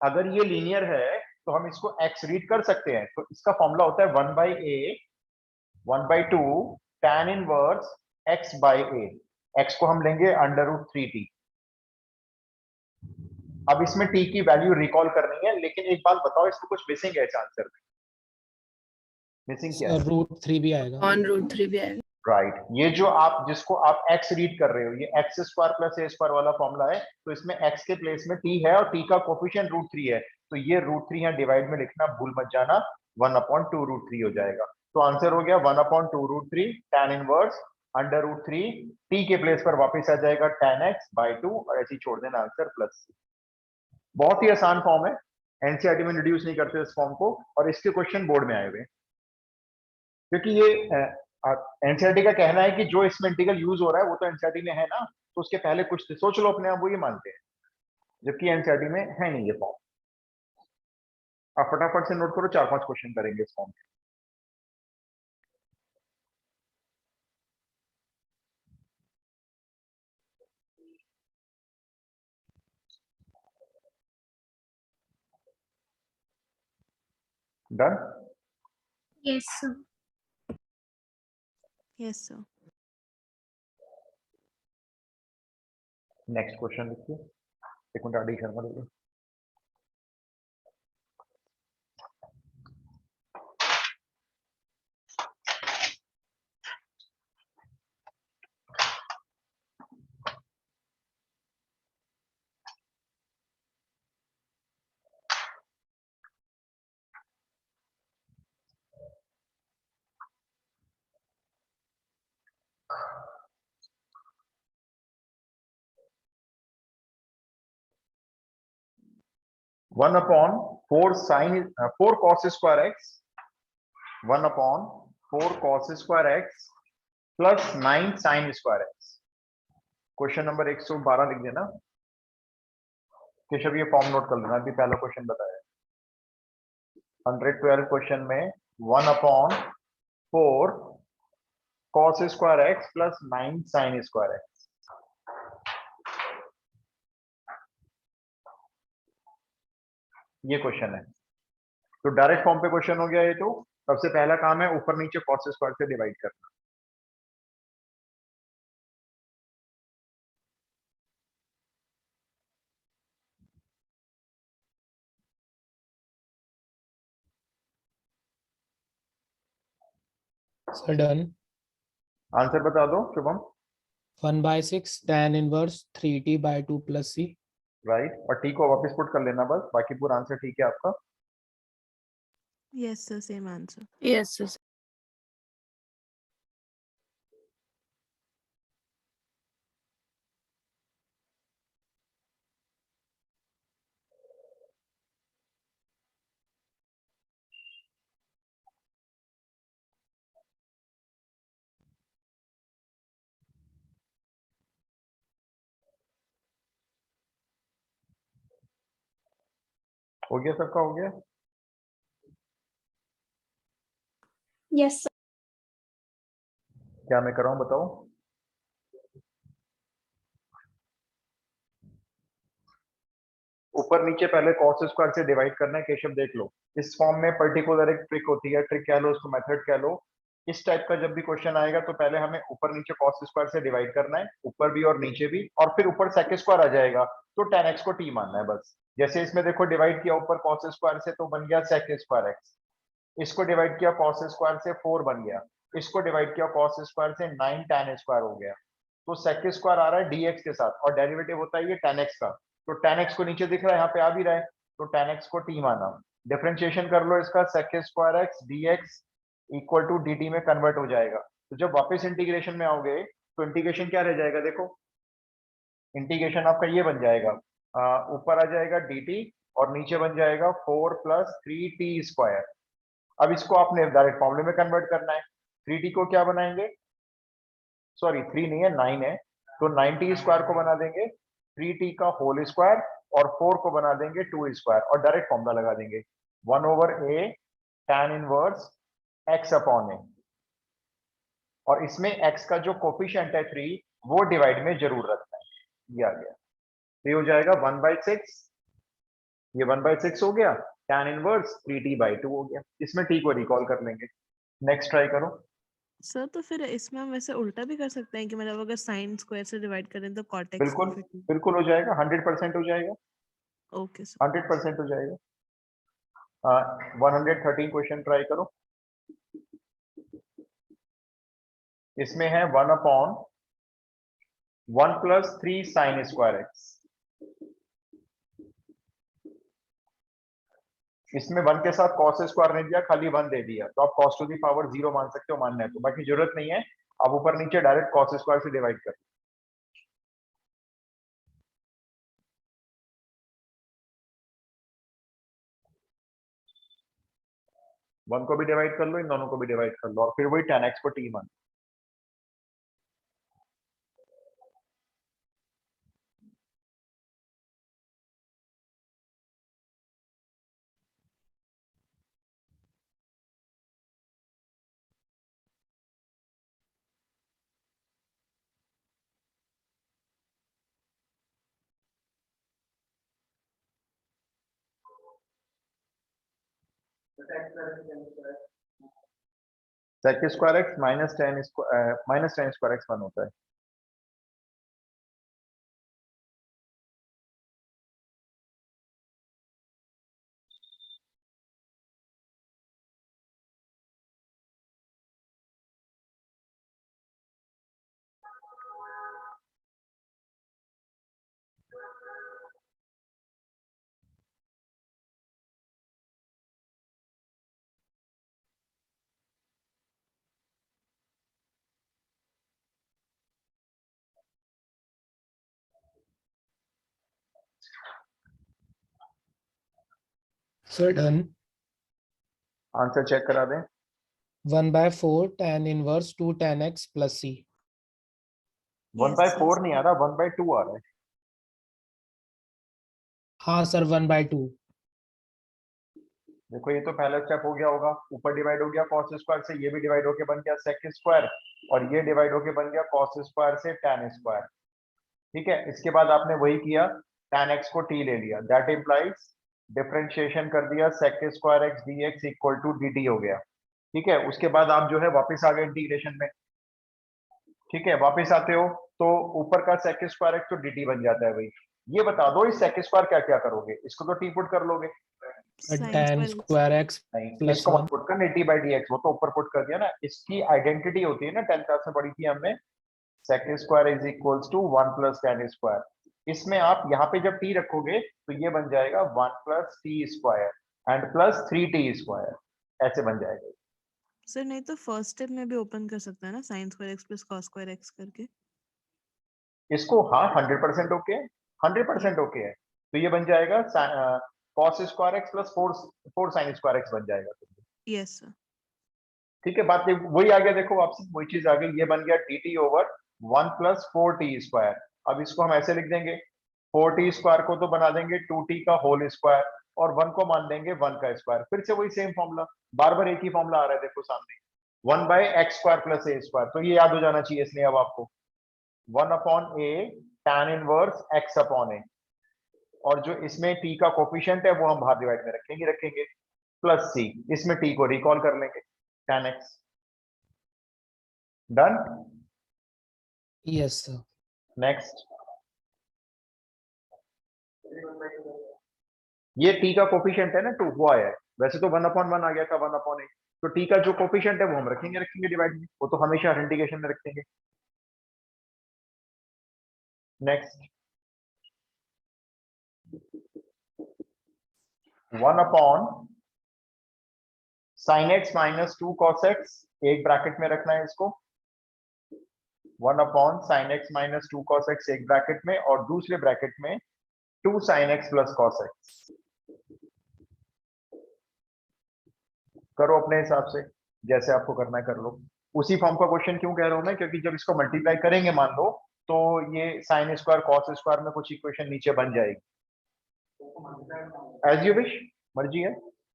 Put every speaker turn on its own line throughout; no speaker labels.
अगर ये लीनियर है तो हम इसको x रीड कर सकते हैं। तो इसका फॉर्मूला होता है 1/a 1/2 tan inverse x by a। x को हम लेंगे √3t। अब इसमें t की वैल्यू रिकॉल करनी है, लेकिन एक बात बताओ, इसमें कुछ मिसिंग है इस आंसर में। मिसिंग क्या है?
√3 भी आएगा।
√3 भी आएगा।
राइट ये जो आप जिसको आप x रीड कर रहे हो, ये x² + a² वाला फॉर्मूला है। तो इसमें x के प्लेस में t है और t का कोफिशिएंट √3 है। तो ये √3 यहाँ डिवाइड में लिखना भूल मत जाना, 1/2 √3 हो जाएगा। तो आंसर हो गया 1/2 √3 tan इनवर्स √3। t के प्लेस पर वापस आ जाएगा tan x/2 और ऐसे ही छोड़ देना आंसर प्लस। बहुत ही आसान फॉर्म है, एनसीईआरटी में इंट्रोड्यूस नहीं करते इस फॉर्म को, और इसके क्वेश्चन बोर्ड में आए हुए। क्योंकि ये एनसीईआरटी का कहना है कि जो इसमें इंटीग्रल यूज हो रहा है वो तो एनसीईआरटी में है ना, तो उसके पहले कुछ सोच लो अपने आप, वो ये मानते हैं, जबकि एनसीईआरटी में है नहीं ये फॉर्म। आप फटाफट से नोट करो, 4-5 क्वेश्चन करेंगे इस फॉर्म के। Done?
Yes, sir.
Yes sir.
Next question लिखिए। एक मिनट आडी शर्मा लिखिए। One upon 4 cos square x 1/4 cos square x plus 9 sin square x। Question number 112 लिख देना केशव, ये फॉर्म नोट कर लेना, अभी पहला क्वेश्चन बताया। 112 क्वेश्चन में 1/4 cos square x plus 9 sin square x। ये क्वेश्चन है, तो डायरेक्ट फॉर्म पे क्वेश्चन हो गया ये। तो सबसे पहला काम है ऊपर नीचे cos स्क्वायर से डिवाइड करना।
Sir done.
आंसर बता दो Shubham.
1/6 tan inverse 3t/2 + c।
Right, और टी को वापस पुट कर लेना बस, बाकी पूरा आंसर ठीक है आपका।
Yes sir, same answer.
Yes sir.
हो गया, सबका हो गया।
Yes, sir.
क्या मैं कर रहा हूं बताओ। ऊपर नीचे पहले cos स्क्वायर से डिवाइड करना है केशव, देख लो इस फॉर्म में पर्टिकुलर एक ट्रिक होती है, ट्रिक कह लो उसको, मेथड कह लो। इस टाइप का जब भी क्वेश्चन आएगा तो पहले हमें ऊपर नीचे cos स्क्वायर से डिवाइड करना है, ऊपर भी और नीचे भी, और फिर ऊपर sec स्क्वायर आ जाएगा तो tan x को t मानना है बस। जैसे इसमें देखो डिवाइड किया ऊपर cos स्क्वायर से तो बन गया sec स्क्वायर x, इसको डिवाइड किया cos स्क्वायर से 4 बन गया, इसको डिवाइड किया cos स्क्वायर से 9 tan स्क्वायर हो गया। तो sec स्क्वायर आ रहा है dx के साथ और डेरिवेटिव होता है ये tan x का, तो tan x को नीचे दिख रहा है, यहाँ पे आ भी रहा है, तो tan x को t माना। डिफरेंशिएशन कर लो इसका, sec square x dx equal to dt में कन्वर्ट हो जाएगा। तो जब वापस इंटीग्रेशन में आओगे तो इंटीग्रेशन क्या रह जाएगा, देखो इंटीग्रेशन आपका ये बन जाएगा, ऊपर आ जाएगा dt और नीचे बन जाएगा 4 + 3t स्क्वायर। अब इसको आपने डायरेक्ट फॉर्मूले में कन्वर्ट करना है। 3t को क्या बनाएंगे, सॉरी 3 नहीं है 9 है, तो 9t स्क्वायर को बना देंगे 3t का होल स्क्वायर और 4 को बना देंगे 2 स्क्वायर और डायरेक्ट फॉर्मूला लगा देंगे 1/a tan इनवर्स x/a। और इसमें x का जो कोफिशिएंट है 3 वो डिवाइड में जरूर रखना है, ये आ गया। तो ये हो जाएगा 1/6 ये 1/6 हो गया, tan इनवर्स 3t/2 हो गया। इसमें t को रिकॉल कर लेंगे। नेक्स्ट ट्राई करो।
सर तो फिर इसमें हम वैसे उल्टा भी कर सकते हैं कि मतलब अगर साइन स्क्वायर से डिवाइड करें तो cot x को
बिल्कुल
फिर
बिल्कुल हो जाएगा, 100% हो जाएगा,
ओके सर
100% हो जाएगा। 113 क्वेश्चन ट्राई करो। इसमें है 1/1 + 3 sin स्क्वायर x। इसमें 1 के साथ cos स्क्वायर नहीं दिया, खाली 1 दे दिया, तो आप cos टू दी पावर 0 मान सकते हो, मानना है तो, बाकी जरूरत नहीं है। आप ऊपर नीचे डायरेक्ट cos स्क्वायर से डिवाइड कर। 1 को भी डिवाइड कर लो, इन दोनों को भी डिवाइड कर लो, और फिर वही tan x को t मान। sec square x minus tan square x 1 होता है।
Sir done.
आंसर चेक करा दें।
1/4 tan inverse 2 tan x + c।
1/4 नहीं आ रहा, 1/2 आ रहा है।
हाँ सर 1/2।
देखो ये तो पहला स्टेप हो गया होगा, ऊपर डिवाइड हो गया cos स्क्वायर से, ये भी डिवाइड होके बन गया sec स्क्वायर, और ये डिवाइड होके बन गया cos स्क्वायर से tan स्क्वायर। ठीक है, इसके बाद आपने वही किया, tan x को t ले लिया, दैट इंप्लाइज डिफरेंशिएशन कर दिया, sec square x dx equal to dt हो गया। ठीक है, उसके बाद आप जो है वापस आ गए इंटीग्रेशन में। ठीक है, वापस आते हो तो ऊपर का sec स्क्वायर x तो dt बन जाता है वही। ये बता दो इस sec स्क्वायर क्या क्या करोगे, इसको तो t पुट कर लोगे।
Sine
tan
square
square x
नहीं,
+
इसको
1।
मत पुट करना, t/dx वो तो ऊपर पुट कर दिया ना। इसकी आइडेंटिटी होती है ना, 10th क्लास में पढ़ी थी हमने, sec square is equals to 1 + tan square. इसमें आप यहाँ पे जब t रखोगे तो ये बन जाएगा 1 + t square and plus 3t square, ऐसे बन जाएगा।
सर नहीं तो फर्स्ट स्टेप में भी ओपन कर सकते हैं ना sine square x + cos square x करके।
इसको हाँ 100% ओके है, 100% ओके है, तो ये बन जाएगा cos square x + 4 sin square x बन जाएगा।
यस सर
ठीक है, बात वही आ गया, देखो वापसी वही चीज आ गई, ये बन गया dt/1 + 4t स्क्वायर। अब इसको हम ऐसे लिख देंगे, 4t स्क्वायर को तो बना देंगे 2t का होल स्क्वायर, और 1 को मान देंगे 1 का स्क्वायर। फिर से वही सेम फॉर्मूला, बार बार एक ही फॉर्मूला आ रहा है, देखो सामने 1/x² + a स्क्वायर, तो ये याद हो जाना चाहिए इसलिए अब आपको 1/a tan इनवर्स x/a, और जो इसमें t का कोफिशिएंट है वो हम बाहर डिवाइड में रखेंगे प्लस c, इसमें t को रिकॉल कर लेंगे, tan x। Done.
Yes sir.
Next, ये t का कोफिशिएंट है ना 2, वो आया है, वैसे तो 1/1 आ गया था 1/8, तो t का जो कोफिशिएंट है वो हम रखेंगे डिवाइड में, वो तो हमेशा इंटीग्रेशन में रखेंगे। Next, 1/sin x - 2 cos x, एक ब्रैकेट में रखना है इसको, 1/sin x - 2 cos x एक ब्रैकेट में, और दूसरे ब्रैकेट में 2 sin x + cos x। करो अपने हिसाब से, जैसे आपको करना है कर लो। उसी फॉर्म का क्वेश्चन क्यों कह रहा हूं मैं, क्योंकि जब इसको मल्टीप्लाई करेंगे मान लो, तो ये sin स्क्वायर cos स्क्वायर में कुछ इक्वेशन नीचे बन जाएगी। एज यू विश, मर्जी है,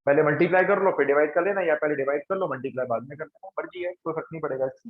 पहले मल्टीप्लाई कर लो फिर डिवाइड कर लेना, या पहले डिवाइड कर लो मल्टीप्लाई बाद में कर लेना, मर्जी है, कोई फर्क नहीं पड़ेगा इससे।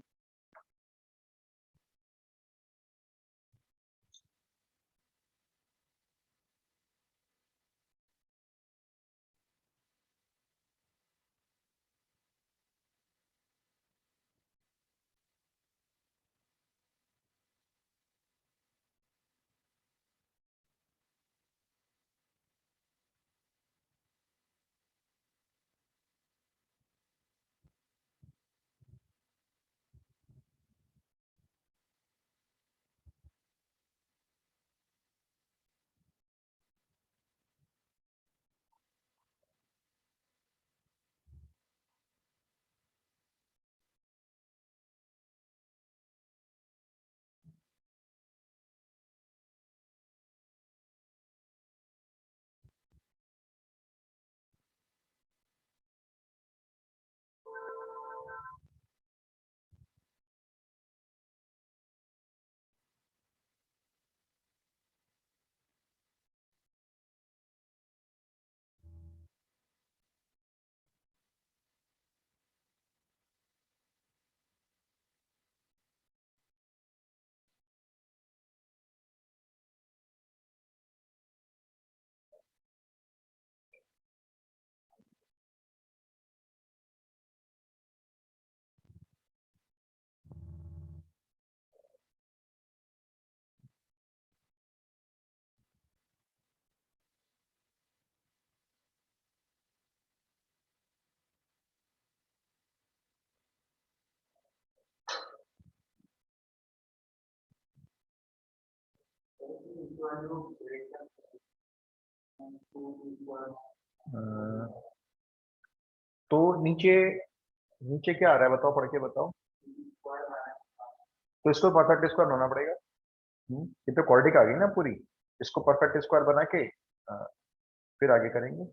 तो नीचे नीचे क्या आ रहा है बताओ, पढ़ के बताओ। तो इसको परफेक्ट स्क्वायर होना पड़ेगा। ये तो क्वाड्रेटिक आ गई ना पूरी, इसको परफेक्ट स्क्वायर बना के फिर आगे करेंगे।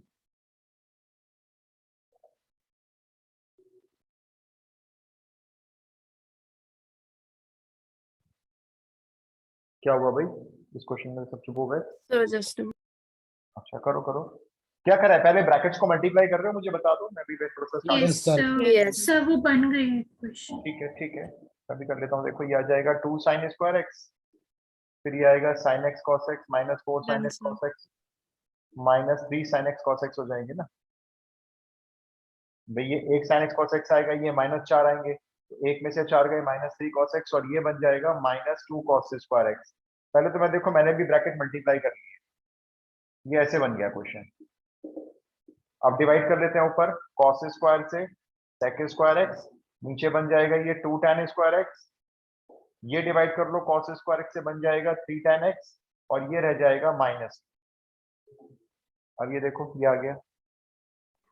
क्या हुआ भाई, इस क्वेश्चन में सब चुप हो गए? अच्छा करो करो, क्या करा है, पहले ब्रैकेट्स को मल्टीप्लाई कर रहे हो, मुझे बता दो, मैं भी wait process
Yes,
Yes, sir.
sir. Sir, वो बन गए हैं क्वेश्चन।
ठीक है अभी कर लेता हूँ। देखो ये आ जाएगा 2 sin स्क्वायर एक्स, फिर ये आएगा sin x cos x minus 4 sin
Done,
x
sir.
cos x minus 3 sin x cos x हो जाएंगे ना भाई। ये एक sin x cos x आएगा, ये -4 आएंगे, तो एक में से 4 गए, -3 cos x, और ये बन जाएगा -2 cos स्क्वायर x। पहले तो मैं देखो मैंने भी ब्रैकेट मल्टीप्लाई कर ली है, ये ऐसे बन गया क्वेश्चन। अब डिवाइड कर लेते हैं ऊपर cos स्क्वायर से sec स्क्वायर x, नीचे बन जाएगा ये 2 tan स्क्वायर x, ये डिवाइड कर लो cos स्क्वायर x से बन जाएगा 3 tan x, और ये रह जाएगा माइनस। अब ये देखो ये आ गया,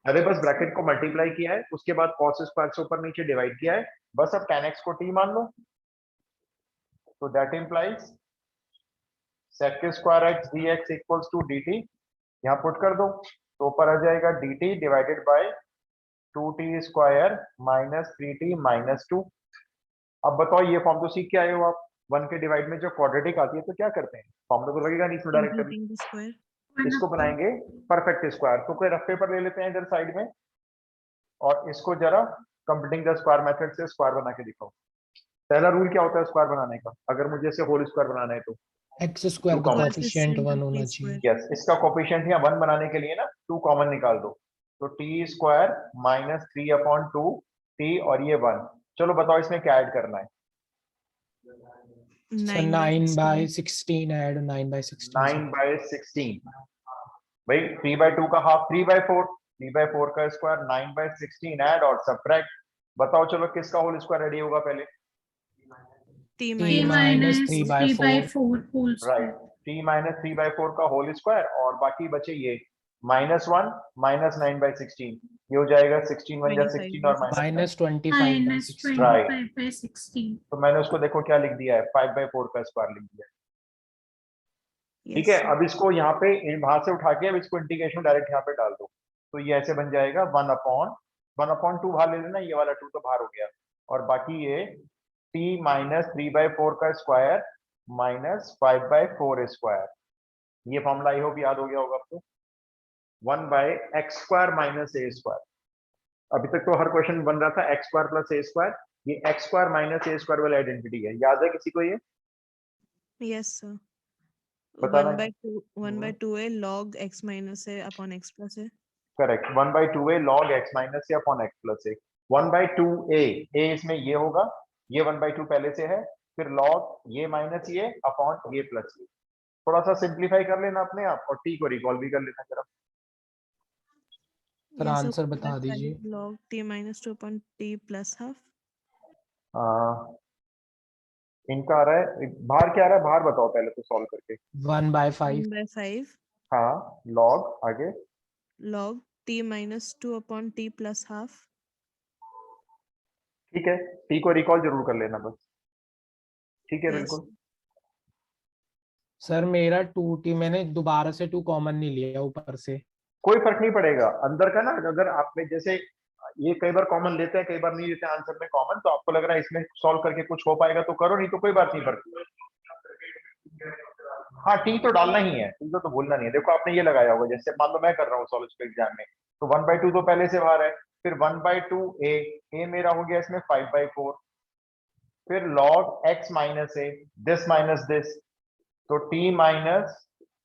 अरे बस ब्रैकेट को मल्टीप्लाई किया है, उसके बाद cos स्क्वायर से ऊपर नीचे डिवाइड किया है, बस अब tan x को t मान लो, तो that implies sec square x dx equals to dt, यहाँ पुट कर दो तो ऊपर आ जाएगा dt divided by 2t square minus 3t minus 2। अब बताओ ये फॉर्म तो सीख के आए हो आप, 1 के डिवाइड में जो क्वाड्रेटिक आती है तो क्या करते हैं, फॉर्मूला तो लगेगा नहीं इसमें डायरेक्ट,
Completing the square.
इसको बनाएंगे परफेक्ट स्क्वायर। तो कोई रफ पेपर ले लेते हैं इधर साइड में, और इसको जरा कंप्लीटिंग द स्क्वायर मेथड से स्क्वायर बना के दिखाओ। पहला रूल क्या होता है स्क्वायर बनाने का, अगर मुझे इसे होल स्क्वायर बनाना है तो
x स्क्वायर का
Coefficient
कोफिशिएंट
of
1
t
होना
square.
चाहिए।
यस, इसका कोफिशिएंट या 1 बनाने के लिए ना 2 कॉमन निकाल दो, तो t स्क्वायर माइनस 3/2 t, और ये 1। चलो बताओ इसमें क्या ऐड करना है।
So
9 by
9 by
16.
16 add 9 by 16.
9 by 16 भाई, 3/2 का हाफ 3/4, 3/4 का स्क्वायर 9 by 16 ऐड और सब्ट्रैक्ट। बताओ चलो किसका होल स्क्वायर रेडी होगा पहले,
T
t
T
minus
minus
minus
3 by
3/4 whole
right,
square.
t minus 3/4 का होल स्क्वायर, और बाकी बचे ये -1 माइनस 9 by 16, ये हो जाएगा 16 1 जा
25
16
by
और
minus 25 by
Minus
16.
Right.
25 by 16.
तो मैंने उसको देखो क्या लिख दिया है, 5/4 का स्क्वायर लिख दिया है। ठीक है,
Yes, sir.
अब इसको यहाँ पे वहां से उठा के अब इसको इंटीग्रेशन डायरेक्ट यहाँ पे डाल दो, तो ये ऐसे बन जाएगा 1/2 बाहर ले लेना, ये वाला 2 तो बाहर हो गया, और बाकी ये t माइनस 3/4 का स्क्वायर माइनस 5/4 स्क्वायर, ये फॉर्मूला आई होप याद हो गया होगा आपको, 1/x square minus a square. अभी तक तो हर क्वेश्चन बन रहा था x square plus a square, ये x square minus a square वाली आइडेंटिटी है, याद है किसी को ये?
Yes, sir.
बताना
1 by 2a log x minus a upon x plus a.
Correct, 1/2a log x minus a upon x plus a, 1/2a, a इसमें ये होगा, ये 1/2 पहले से है, फिर log ये माइनस ये अपॉन ये प्लस ये। थोड़ा सा सिंप्लीफाई कर लेना अपने आप, और t को रिकॉल भी कर लेना जरा।
Sir
Yes, sir.
Answer
1 by
बता
5
दीजिए।
log t minus 2 upon t plus half.
इनका आ रहा है बाहर, क्या आ रहा है बाहर बताओ पहले तो सॉल्व करके।
1 by 5.
1 by 5
हाँ log आगे,
log t minus 2 upon t plus half.
ठीक है, t को रिकॉल जरूर कर लेना बस, ठीक है
Yes.
बिल्कुल।
सर मेरा 2t, मैंने दोबारा से 2 कॉमन नहीं लिया ऊपर से।
कोई फर्क नहीं पड़ेगा अंदर का ना, अगर आप में जैसे ये कई बार कॉमन लेते हैं कई बार नहीं लेते हैं आंसर में कॉमन, तो आपको लग रहा है इसमें सॉल्व करके कुछ हो पाएगा तो करो, नहीं तो कोई बात नहीं पड़ती। हाँ टी तो डालना ही है, टी तो भूलना नहीं है। देखो आपने ये लगाया होगा, जैसे मान लो मैं कर रहा हूँ सॉल्व इसको एग्जाम में, तो 1/2 तो पहले से बाहर है, फिर 1/2 a मेरा हो गया इसमें 5/4, फिर log x minus a, this minus this, तो t minus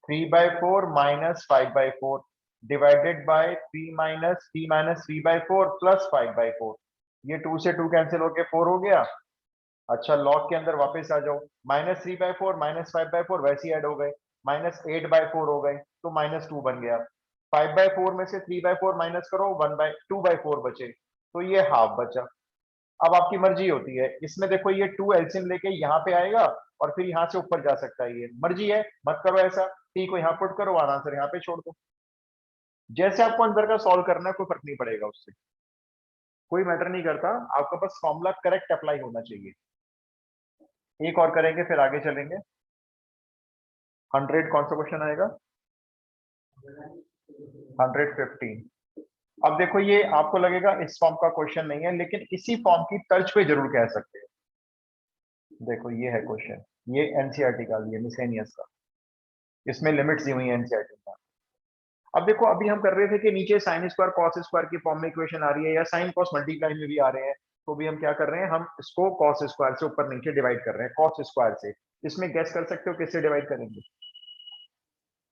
3/4 minus 5/4 divided by 3 minus 3/4 plus 5/4, ये 2 से 2 कैंसिल होके 4 हो गया। अच्छा लॉग के अंदर वापस आ जाओ, -3/4 माइनस 5/4 वैसे ही ऐड हो गए, -8/4 हो गए, तो -2 बन गया। 5/4 में से 3/4 माइनस करो, 2/4 बचे, तो ये हाफ बचा। अब आपकी मर्जी होती है, इसमें देखो ये 2 एलसीएम लेके यहाँ पे आएगा, और फिर यहाँ से ऊपर जा सकता है, ये मर्जी है, मत करो ऐसा। टी को यहाँ पुट करो और आंसर यहाँ पे छोड़ दो। जैसे आपको अंदर का सॉल्व करना है कोई फर्क नहीं पड़ेगा उससे, कोई मैटर नहीं करता, आपका बस फॉर्मूला करेक्ट अप्लाई होना चाहिए। एक और करेंगे फिर आगे चलेंगे। 100 कौन सा क्वेश्चन आएगा? 115। अब देखो ये आपको लगेगा इस फॉर्म का क्वेश्चन नहीं है, लेकिन इसी फॉर्म की तर्ज पे जरूर कह सकते हैं। देखो ये है क्वेश्चन, ये एनसीईआरटी का, ये मिसलेनियस का, इसमें लिमिट्स दी हुई है एनसीईआरटी का। अब देखो अभी हम कर रहे थे कि नीचे साइन स्क्वायर कॉस स्क्वायर की फॉर्म में इक्वेशन आ रही है, या साइन कॉस मल्टीप्लाई में भी आ रहे हैं, तो भी हम क्या कर रहे हैं, हम इसको कॉस स्क्वायर से ऊपर नीचे डिवाइड कर रहे हैं, कॉस स्क्वायर से। इसमें गैस कर सकते हो किससे डिवाइड करेंगे?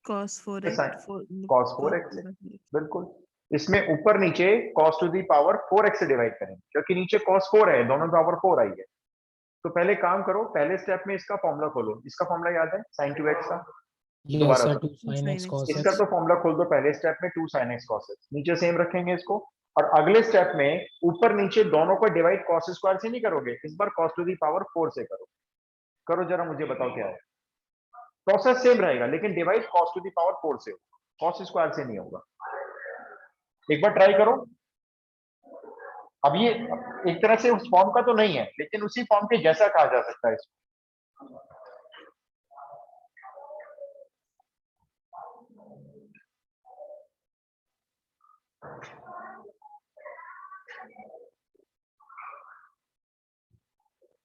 cos 4x
कॉस 4x से, बिल्कुल। इसमें ऊपर नीचे cos to the power 4x से डिवाइड करेंगे, क्योंकि नीचे cos 4 है, दोनों पावर 4 आई है। तो पहले काम करो, पहले स्टेप में इसका फॉर्मूला खोलो। इसका फॉर्मूला याद है sin 2x का?
Yes
दोबारा
sir,
से
2 sin x cos
इसका
x.
तो फॉर्मूला खोल दो पहले स्टेप में, 2 sin x cos x। नीचे सेम रखेंगे इसको, और अगले स्टेप में ऊपर नीचे दोनों को डिवाइड cos स्क्वायर से नहीं करोगे, इस बार cos टू दी पावर 4 से करो। करो जरा, मुझे बताओ क्या है। प्रोसेस सेम रहेगा, लेकिन divide cos to the power 4 से, cos स्क्वायर से नहीं होगा। एक बार ट्राई करो। अब ये एक तरह से उस फॉर्म का तो नहीं है, लेकिन उसी फॉर्म के जैसा कहा जा सकता है इसको।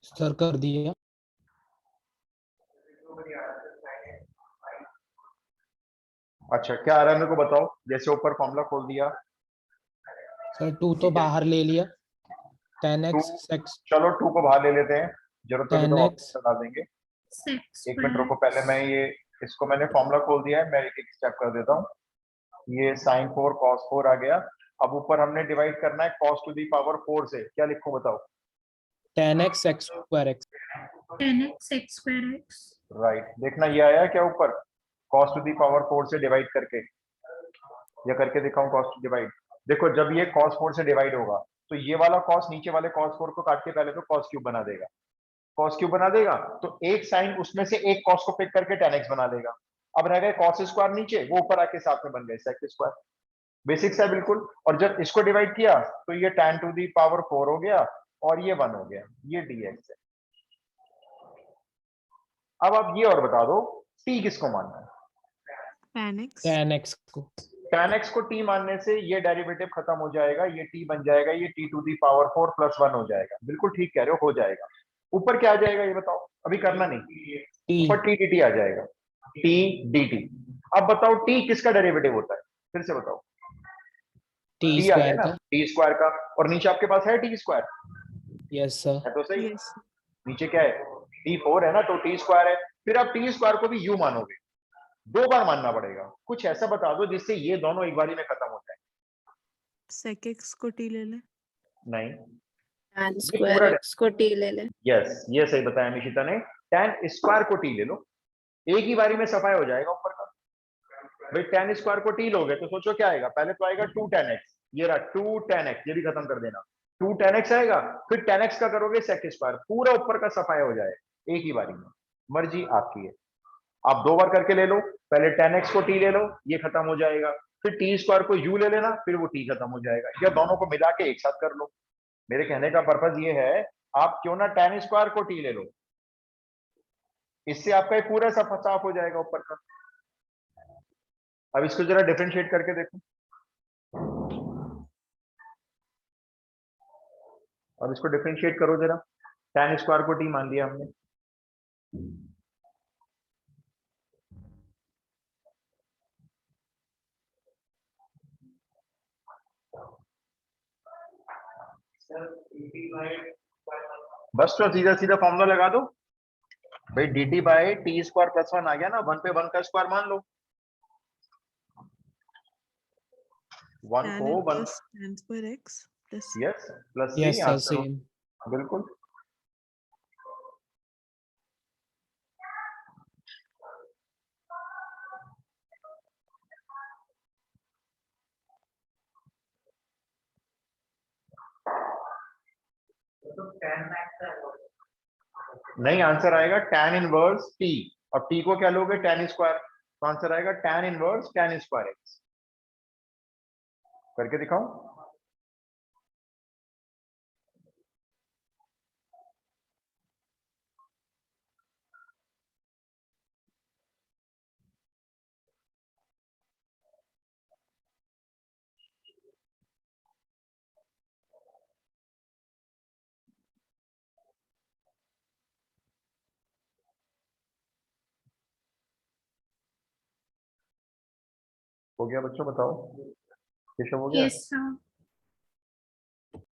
सर कर दिया।
अच्छा क्या आ रहा है मेरे को बताओ, जैसे ऊपर फॉर्मूला खोल दिया।
सर 2 तो बाहर ले लिया, 10x
2,
sec
चलो 2 को बाहर ले लेते हैं, जरूरत होगी तो
10x
वापस लगा देंगे।
sec
एक मिनट
square
रुको, पहले मैं ये इसको मैंने फॉर्मूला खोल दिया है, मैं एक एक स्टेप कर देता हूँ। ये sin 4 cos 4 आ गया। अब ऊपर हमने डिवाइड करना है cos टू दी पावर 4 से, क्या लिखूं बताओ?
10x sec square x.
10x sec square x.
Right, देखना ये आया क्या ऊपर, cos टू दी पावर 4 से डिवाइड करके, या करके दिखाऊं cos टू डिवाइड? देखो जब ये cos 4 से डिवाइड होगा तो ये वाला cos नीचे वाले cos 4 को काट के पहले तो cos क्यूब बना देगा, cos क्यूब बना देगा, तो एक साइन उसमें से एक cos को पिक करके 10x बना देगा। अब रह गए cos स्क्वायर नीचे, वो ऊपर आके साथ में बन गए sec स्क्वायर। बेसिक्स है बिल्कुल। और जब इसको डिवाइड किया तो ये tan टू दी पावर 4 हो गया, और ये 1 हो गया, ये dx है। अब आप ये और बता दो t किसको मानना है?
tan x
10x को
tan x को t मानने से ये डेरिवेटिव खत्म हो जाएगा, ये t बन जाएगा, ये t to the power 4 plus 1 हो जाएगा। बिल्कुल ठीक कह रहे हो जाएगा। ऊपर क्या आ जाएगा ये बताओ, अभी करना नहीं,
t
ऊपर t dt आ जाएगा, t dt। अब बताओ t किसका डेरिवेटिव होता है, फिर से बताओ।
t
t आ गया
square
ना,
का.
t स्क्वायर का, और नीचे आपके पास है t स्क्वायर,
Yes sir.
है तो सही।
yes
नीचे क्या है, t4 है ना, तो t स्क्वायर है। फिर आप t स्क्वायर को भी u मानोगे, 2 बार मानना पड़ेगा। कुछ ऐसा बता दो जिससे ये दोनों एक बारी में खत्म हो जाए।
sec x को t ले ले
नहीं,
tan
ये
स्क्वायर
पूरा
x को t ले ले।
यस, ये सही बताया निशिता ने, tan स्क्वायर को t ले लो, एक ही बारी में सफाई हो जाएगा ऊपर का। भाई tan स्क्वायर को t लोगे तो सोचो क्या आएगा, पहले तो आएगा 2 tan x, ये रहा 2 tan x, ये भी खत्म कर देना, 2 tan x आएगा, फिर tan x का करोगे sec स्क्वायर, पूरा ऊपर का सफाई हो जाएगा एक ही बारी में। मर्जी आपकी है, आप 2 बार करके ले लो, पहले tan x को t ले लो, ये खत्म हो जाएगा, फिर t स्क्वायर को u ले लेना, फिर वो t खत्म हो जाएगा, या दोनों को मिला के एक साथ कर लो। मेरे कहने का पर्पज ये है, आप क्यों ना tan स्क्वायर को t ले लो, इससे आपका ये पूरा साफ हो जाएगा ऊपर का। अब इसको जरा डिफरेंशिएट करके देखो, अब इसको डिफरेंशिएट करो जरा, tan स्क्वायर को t मान लिया हमने, बस तो सीधा सीधा फॉर्मूला लगा दो भाई, dt by t square plus 1 आ गया ना, 1 पे 1 का स्क्वायर मान लो, 1
tan
को 1,
inverse tan square x plus
yes plus
Yes
c
sir,
answer,
same.
बिल्कुल। नहीं, आंसर आएगा tan इनवर्स t, और t को क्या लोगे, tan स्क्वायर, तो आंसर आएगा tan inverse tan square x। करके दिखाऊं? हो गया बच्चों, बताओ केशव, हो गया?
Yes, sir.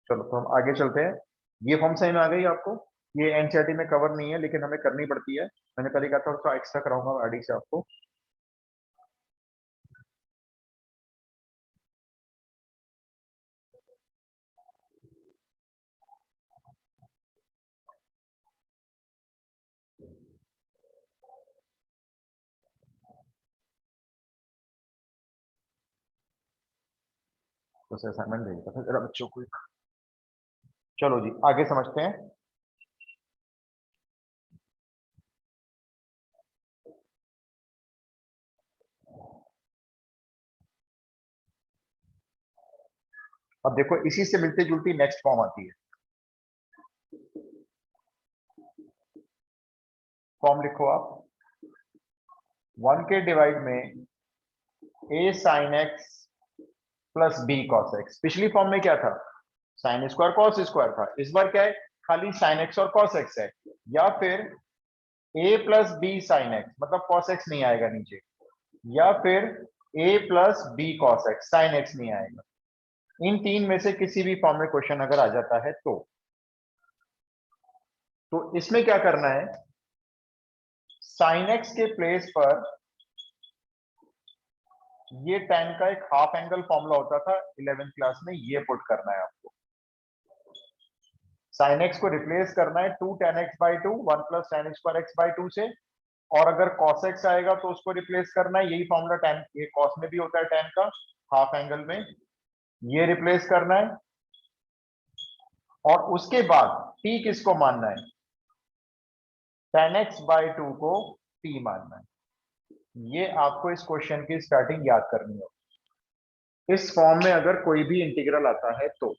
चलो तो हम आगे चलते हैं। ये फॉर्म समझ में आ गई आपको? ये एनसीईआरटी में कवर नहीं है लेकिन हमें करनी पड़ती है। मैंने पहले कहा था थोड़ा एक्स्ट्रा कराऊंगा आरडी से आपको। तो असाइनमेंट भेजता था जरा बच्चों को। चलो जी आगे समझते हैं। अब देखो इसी से मिलती जुलती नेक्स्ट फॉर्म आती है। फॉर्म लिखो आप, 1 के डिवाइड में a sin x plus b cos x। पिछली फॉर्म में क्या था, साइन स्क्वायर कॉस स्क्वायर था। इस बार क्या है, खाली sin x और cos x है। या फिर a plus b sin x, मतलब cos x नहीं आएगा नीचे, या फिर a plus b cos x, sin x नहीं आएगा। इन तीन में से किसी भी फॉर्म में क्वेश्चन अगर आ जाता है तो इसमें क्या करना है, sin x के प्लेस पर ये tan का एक हाफ एंगल फॉर्मूला होता था 11th क्लास में, ये पुट करना है आपको। sin x को रिप्लेस करना है 2 tan x by 2 1 plus tan square x by 2 से, और अगर cos x आएगा तो उसको रिप्लेस करना है, यही फॉर्मूला tan, ये cos में भी होता है tan का हाफ एंगल में, ये रिप्लेस करना है। और उसके बाद t किसको मानना है, tan x by 2 को t मानना है। ये आपको इस क्वेश्चन की स्टार्टिंग याद करनी होगी। इस फॉर्म में अगर कोई भी इंटीग्रल आता है तो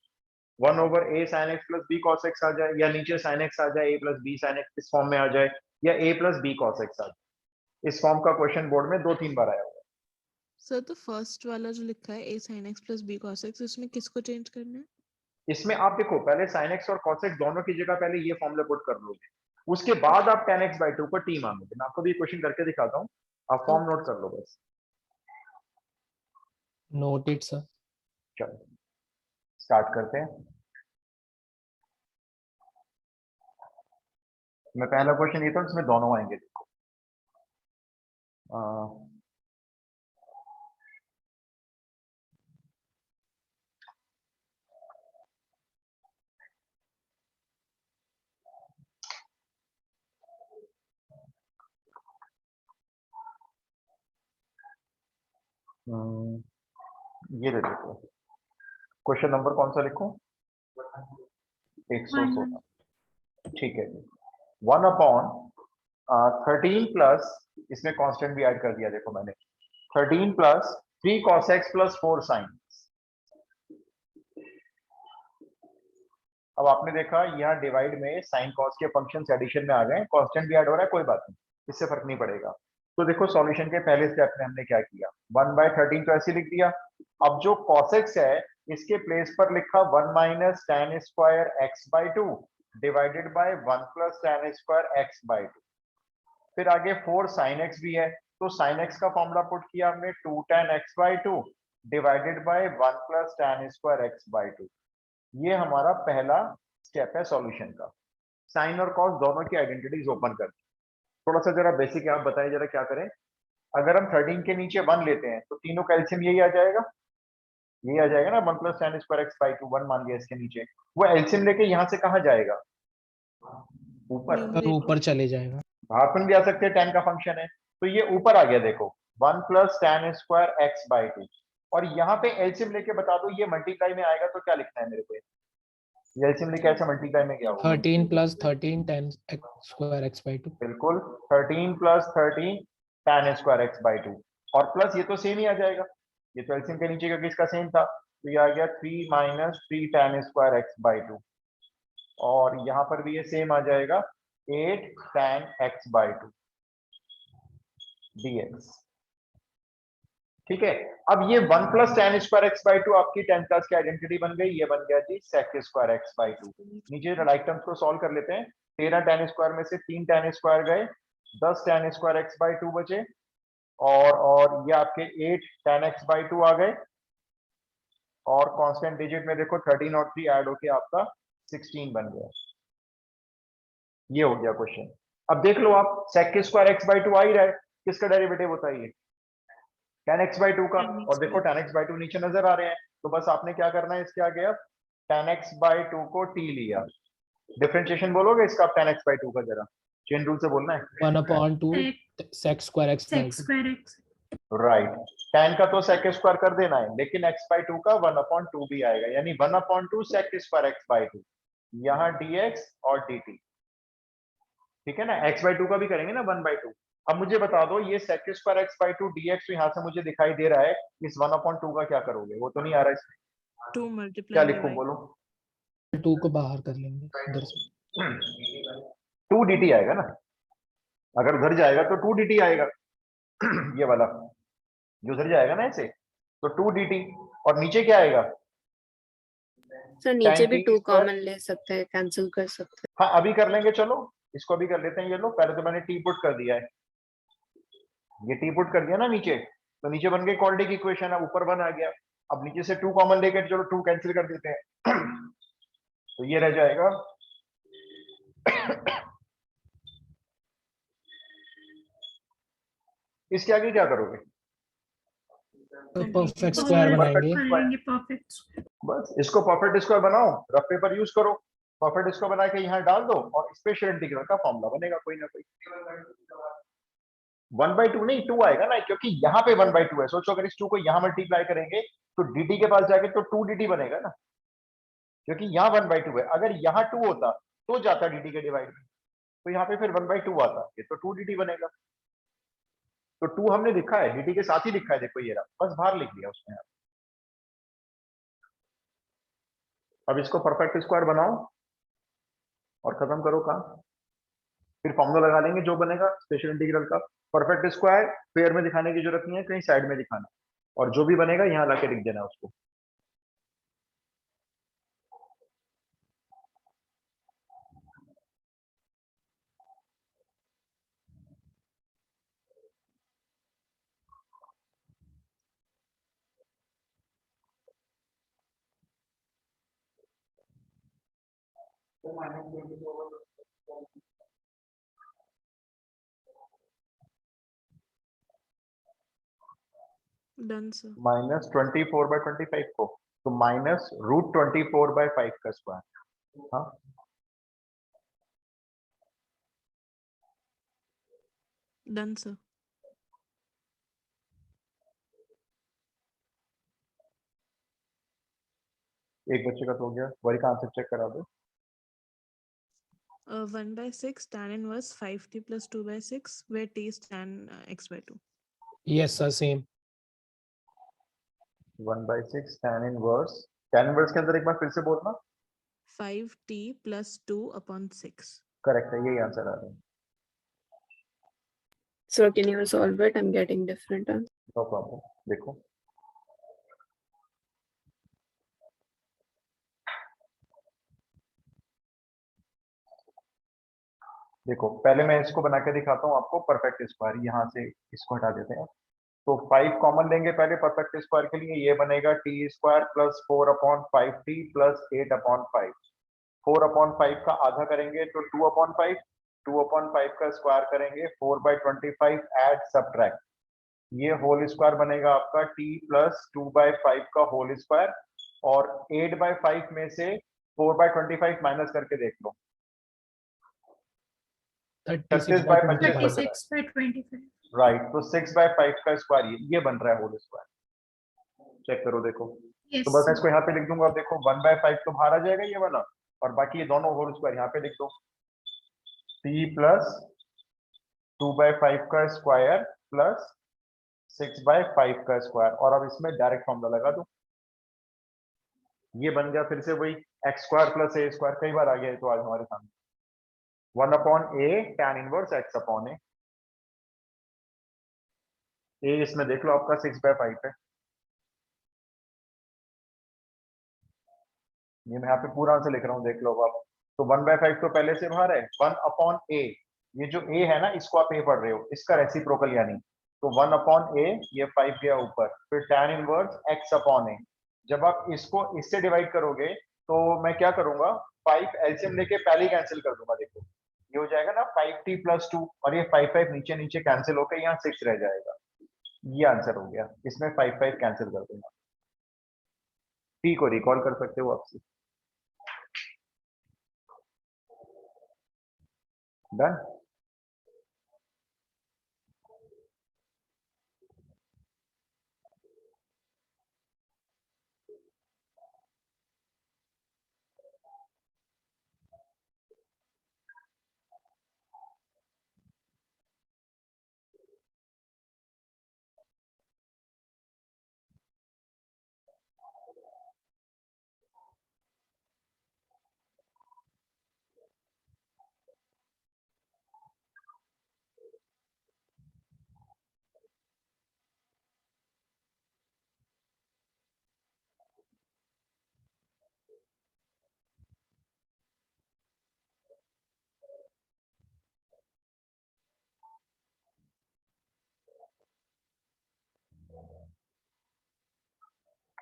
1/a sin x plus b cos x आ जाए, या नीचे sin x आ जाए a plus b sin x इस फॉर्म में आ जाए, या a plus b cos x आ जाए। इस फॉर्म का क्वेश्चन बोर्ड में 2-3 बार आया हुआ है।
सर तो फर्स्ट वाला जो लिखा है a sin x plus b cos x, इसमें किसको चेंज करना है?
इसमें आप देखो पहले sin x और cos x दोनों की जगह पहले ये फॉर्मूला पुट कर लोगे, उसके बाद आप tan x by 2 को t मानोगे। मैं आपको भी क्वेश्चन करके दिखाता हूँ, आप फॉर्म नोट कर लो बस।
Noted, sir.
चलो स्टार्ट करते हैं। मैं पहला क्वेश्चन ये था जिसमें दोनों आएंगे, देखो ये दे देखो, क्वेश्चन नंबर कौन सा लिखूं, 116। ठीक है जी, 1/13 प्लस, इसमें कांस्टेंट भी ऐड कर दिया देखो मैंने, 13 plus 3 cos x plus 4 sin। अब आपने देखा यहाँ डिवाइड में साइन कॉस के फंक्शन एडिशन में आ गए, कांस्टेंट भी ऐड हो रहा है, कोई बात नहीं, इससे फर्क नहीं पड़ेगा। तो देखो सॉल्यूशन के पहले स्टेप में हमने क्या किया, 1/13 तो ऐसे लिख दिया। अब जो cos x है इसके प्लेस पर लिखा 1 minus tan square x by 2 divided by 1 plus tan square x by 2। फिर आगे 4 sin x भी है, तो sin x का फॉर्मूला पुट किया हमने 2 tan x by 2 divided by 1 plus tan square x by 2। ये हमारा पहला स्टेप है सॉल्यूशन का। साइन और कॉस दोनों की आइडेंटिटीज ओपन कर, थोड़ा सा जरा बेसिक आप बताइए जरा क्या करें। अगर हम 13 के नीचे 1 लेते हैं तो तीनों का एलसीएम यही आ जाएगा, यही आ जाएगा ना, 1 plus tan square x by 2 1 मान लिया इसके नीचे, वो एलसीएम लेके यहाँ से कहाँ जाएगा, ऊपर,
ऊपर चले जाएगा।
बाहर पर भी आ सकते हैं, tan का फंक्शन है, तो ये ऊपर आ गया देखो 1 plus tan square x by 2। और यहाँ पे एलसीएम लेके बता दो ये मल्टीप्लाई में आएगा तो क्या लिखना है मेरे को, ये एलसीएम लेके ऐसे मल्टीप्लाई में क्या होगा?
13 plus 13 tan x square x by 2.
बिल्कुल 13 plus 13 tan square x by 2 और प्लस ये तो सेम ही आ जाएगा, ये तो एलसीएम के नीचे क्योंकि इसका सेम था तो ये आ गया 3 minus 3 tan square x by 2 और यहाँ पर भी ये सेम आ जाएगा 8 tan x बाई 2 dx। ठीक है, अब ये 1 plus tan square x by 2 आपकी 10th क्लास की आइडेंटिटी बन गई, ये बन गया जी sec स्क्वायर x बाई 2। नीचे राइट टर्म्स को सॉल्व कर लेते हैं, 13 tan स्क्वायर में से 3 tan स्क्वायर गए, 10 tan स्क्वायर x बाई 2 बचे और ये आपके 8 tan x बाई 2 आ गए और कांस्टेंट डिजिट में देखो 13 और 3 ऐड होके आपका 16 बन गया। ये हो गया क्वेश्चन। अब देख लो आप sec स्क्वायर x बाई 2 आ ही रहा है, किसका डेरिवेटिव होता है ये? tan x बाई 2 का, और देखो tan x बाई 2 नीचे नजर आ रहे हैं तो बस आपने क्या करना है इसके आगे, अब tan x बाई 2 को t लिया, डिफरेंशिएशन बोलोगे इसका आप tan x बाई 2 का, जरा चेन रूल से बोलना है।
1/2 sec square x by
sec
2.
square x.
Right, tan का तो sec स्क्वायर कर देना है लेकिन x बाई 2 का 1/2 भी आएगा, यानी 1/2 sec स्क्वायर x बाई 2, यहाँ dx और dt। ठीक है ना, x बाई 2 का भी करेंगे ना 1/2। अब मुझे बता दो ये sec square x by 2 dx तो यहाँ से मुझे दिखाई दे रहा है, इस 1/2 का क्या करोगे? वो तो नहीं आ रहा है,
2
क्या
मल्टीप्लाई
लिखूं बोलो?
2 को बाहर कर लेंगे इधर से.
2 dt आएगा ना, अगर उधर जाएगा तो 2 dt आएगा ये वाला जो उधर जाएगा ना ऐसे तो 2 dt, और नीचे क्या आएगा?
सर नीचे
tan
भी
t
2
स्क्वायर।
कॉमन ले सकते हैं, कैंसिल कर सकते हैं।
हाँ अभी कर लेंगे, चलो इसको भी कर लेते हैं। ये लो, पहले तो मैंने टी पुट कर दिया है, ये टी पुट कर दिया ना नीचे, तो नीचे बन गई क्वाड्रेटिक की इक्वेशन है, ऊपर 1 आ गया। अब नीचे से 2 कॉमन लेके चलो 2 कैंसिल कर देते हैं तो ये रह जाएगा इसके आगे क्या करोगे?
परफेक्ट स्क्वायर बनाएंगे.
कर लेंगे परफेक्ट.
बस इसको परफेक्ट स्क्वायर बनाओ, रफ पेपर यूज करो, परफेक्ट स्क्वायर बना के यहाँ डाल दो और स्पेशल इंटीग्रल का फॉर्मूला बनेगा कोई ना कोई। 1/2 नहीं 2 आएगा ना, क्योंकि यहाँ पे 1/2 है। सोचो अगर इस 2 को यहाँ मल्टीप्लाई करेंगे तो dt के पास जाके तो 2 dt बनेगा ना, क्योंकि यहाँ 1/2 है। अगर यहाँ 2 होता तो जाता dt के डिवाइड में, तो यहाँ पे फिर 1/2 आता, ये तो 2 dt बनेगा। तो 2 हमने लिखा है, dt के साथ ही लिखा है, देखो ये रहा, बस बाहर लिख लिया उसने। अब इसको परफेक्ट स्क्वायर बनाओ और खत्म करो काम, फिर फॉर्मूला लगा लेंगे जो बनेगा स्पेशल इंटीग्रल का। परफेक्ट स्क्वायर पेयर में दिखाने की जरूरत नहीं है, कहीं साइड में दिखाना, और जो भी बनेगा यहाँ लाके लिख देना उसको।
Done sir.
-24/25 को तो -√24/5 का स्क्वायर। हाँ
डन सर।
एक बच्चे का तो हो गया, वही का आंसर चेक करा दो।
1/6 tan inverse 5t plus 2/6 where t is tan x by 2.
Yes sir, same.
1/6 tan inverse के अंदर एक बार फिर से बोलना।
5t plus 2/6.
करेक्ट है, यही आंसर आ रहा है।
So can you solve it? I'm getting different answers.
No problem, देखो देखो पहले मैं इसको बना के दिखाता हूँ आपको परफेक्ट स्क्वायर। यहाँ से इसको हटा देते हैं, तो 5 कॉमन लेंगे पहले परफेक्ट स्क्वायर के लिए, ये बनेगा t square plus 4/5t plus 8/5। 4/5 का आधा करेंगे तो 2/5, 2/5 का स्क्वायर करेंगे 4/25 ऐड सब्ट्रैक्ट, ये होल स्क्वायर बनेगा आपका t प्लस 2/5 का होल स्क्वायर, और 8/5 में से 4/25 माइनस करके देख लो, 36/25
36/25.
राइट, तो 6/5 का स्क्वायर ये बन रहा है होल स्क्वायर। चेक करो देखो,
Yes.
तो बस मैं इसको यहाँ पे लिख दूंगा। अब देखो 1/5 तो बाहर आ जाएगा ये वाला, और बाकी ये दोनों होल स्क्वायर यहाँ पे लिख दो, t प्लस 2/5 का स्क्वायर प्लस 6/5 का स्क्वायर, और अब इसमें डायरेक्ट फॉर्मूला लगा दो। ये बन गया फिर से वही एक्स स्क्वायर प्लस ए स्क्वायर, कई बार आ गया है तो आज हमारे सामने, 1/a tan inverse x upon a. इसमें देख लो आपका 6/5 है, ये मैं यहाँ पे पूरा आंसर लिख रहा हूँ, देख लो आप। तो 1/5 तो पहले से बाहर है, 1/a, ये जो a है ना इसको आप a पढ़ रहे हो, इसका रेसिप्रोकल यानी, तो 1/a, ये 5 गया ऊपर, फिर tan इनवर्स x अपॉन ए। जब आप इसको इससे डिवाइड करोगे तो मैं क्या करूंगा, 5 एलसीएम लेके पहले ही कैंसिल कर दूंगा। देखो ये हो जाएगा ना 5t + 2, और ये 5 नीचे नीचे कैंसिल होकर यहाँ 6 रह जाएगा। ये आंसर हो गया, इसमें 5 कैंसिल कर दूंगा। t को रिकॉल कर सकते हो आपसे। डन।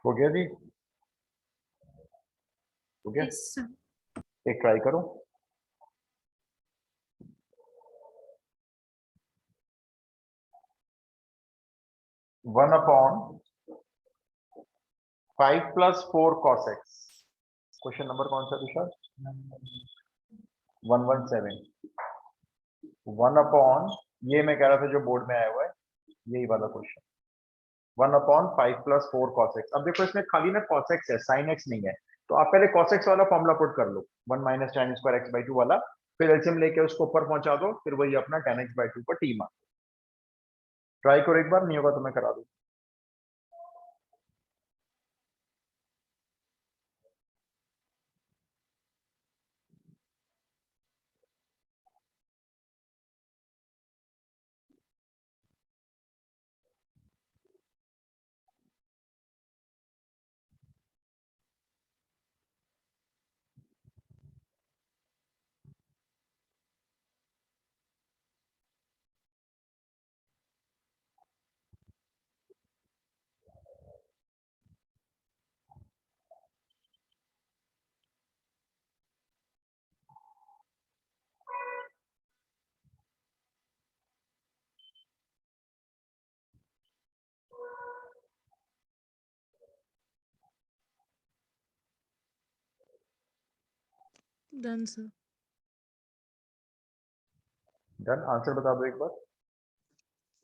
हो गया जी, हो गया।
Yes, sir.
एक ट्राई करो। One upon 5 + 4 cos x। Question number कौन सा तुषार? 117। 1 अपॉन, ये मैं कह रहा था जो बोर्ड में आया हुआ है, यही वाला क्वेश्चन, 1 अपॉन 5 + 4 cos x। अब देखो इसमें खाली ना cos x है, sin x नहीं है, तो आप पहले cos x वाला फॉर्मूला पुट कर लो, 1 - tan स्क्वायर x/2 वाला, फिर एलसीएम लेके उसको ऊपर पहुंचा दो, फिर वही अपना tan x/2 पर t मान। ट्राई करो एक बार, नहीं होगा तो मैं करा दूं।
Done sir.
डन। आंसर बता दो एक बार।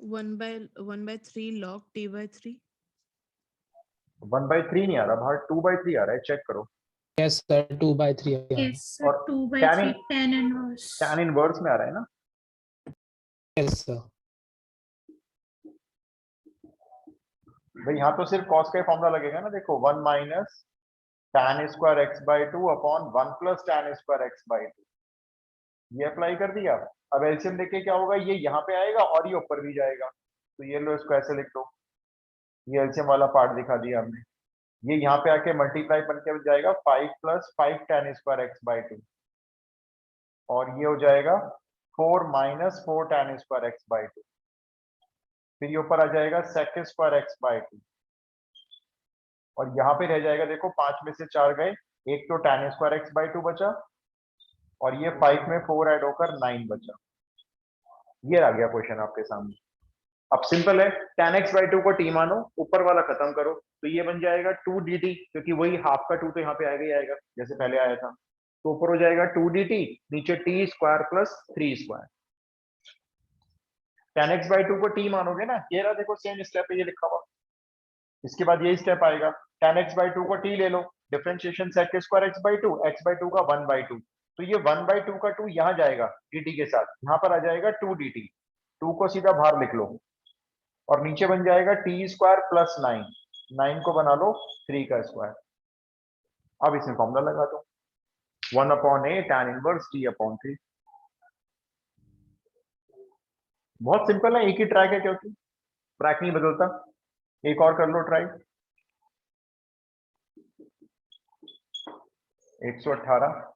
1/3 log t/3।
1/3 नहीं आ रहा बाहर, 2/3 आ रहा है, चेक करो।
Yes sir, 2/3 है।
Yes, sir.
और
2/3 tan inverse.
tan इनवर्स में आ रहा है ना?
Yes sir.
भाई यहाँ तो सिर्फ cos का ही फॉर्मूला लगेगा ना। देखो 1 - tan square x/2 upon 1 + tan square x/2, ये अप्लाई कर दिया। अब एलसीएम लेके क्या होगा, ये यहाँ पे आएगा और ये ऊपर भी जाएगा, तो ये लो इसको ऐसे लिख दो, ये एलसीएम वाला पार्ट दिखा दिया हमने। ये यहाँ पे आके मल्टीप्लाई बन के जाएगा 5 + 5 tan स्क्वायर x/2, और ये हो जाएगा 4 - 4 tan स्क्वायर x/2, फिर ये ऊपर आ जाएगा sec स्क्वायर x/2, और यहाँ पे रह जाएगा, देखो 5 में से 4 गए, एक तो tan स्क्वायर x/2 बचा, और ये 5 में 4 ऐड होकर 9 बचा। ये आ गया क्वेश्चन आपके सामने। अब सिंपल है, tan x/2 को t मानो, ऊपर वाला खत्म करो, तो ये बन जाएगा 2dt, क्योंकि वही हाफ का 2 तो यहाँ पे आएगा ही आएगा जैसे पहले आया था, तो ऊपर हो जाएगा 2dt, नीचे t square plus 3 square. tan x/2 को t मानोगे ना, ये रहा देखो सेम स्टेप है ये लिखा हुआ। इसके बाद यही स्टेप आएगा, tan x/2 को t ले लो, डिफरेंशिएशन सेक के स्क्वायर x/2 का 1/2, तो ये 1/2 का 2 यहाँ जाएगा dt के साथ, यहाँ पर आ जाएगा 2 dt, 2 को सीधा बाहर लिख लो और नीचे बन जाएगा t² प्लस 9, 9 को बना लो 3 का स्क्वायर। अब इसमें फॉर्मूला लगा दो 1/a tan इनवर्स t/3। बहुत सिंपल है, एक ही ट्रैक है क्योंकि ट्रैक नहीं बदलता। एक और कर लो try, 118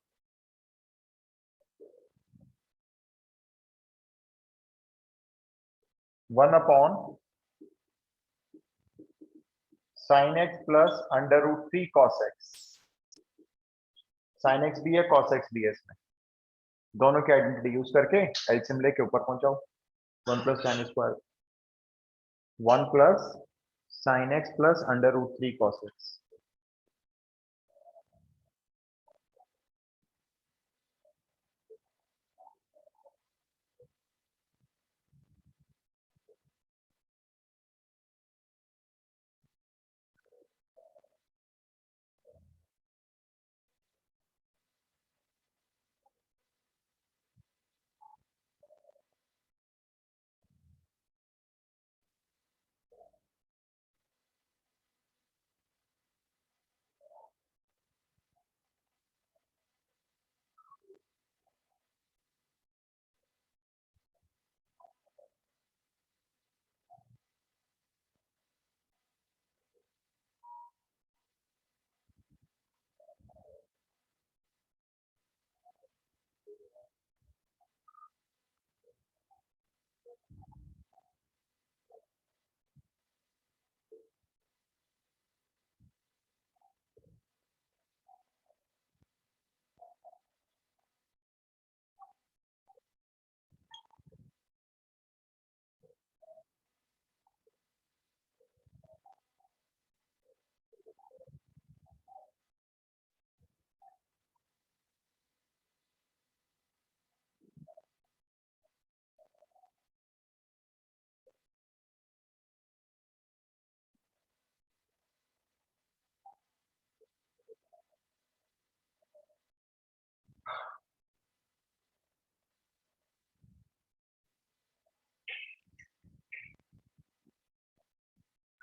1/sin x plus √3 cos x। sin x भी है cos x भी है, इसमें दोनों की आइडेंटिटी यूज करके एलसीएम लेके ऊपर पहुंचाओ 1 + tan square 1 + sin x plus √3 cos x।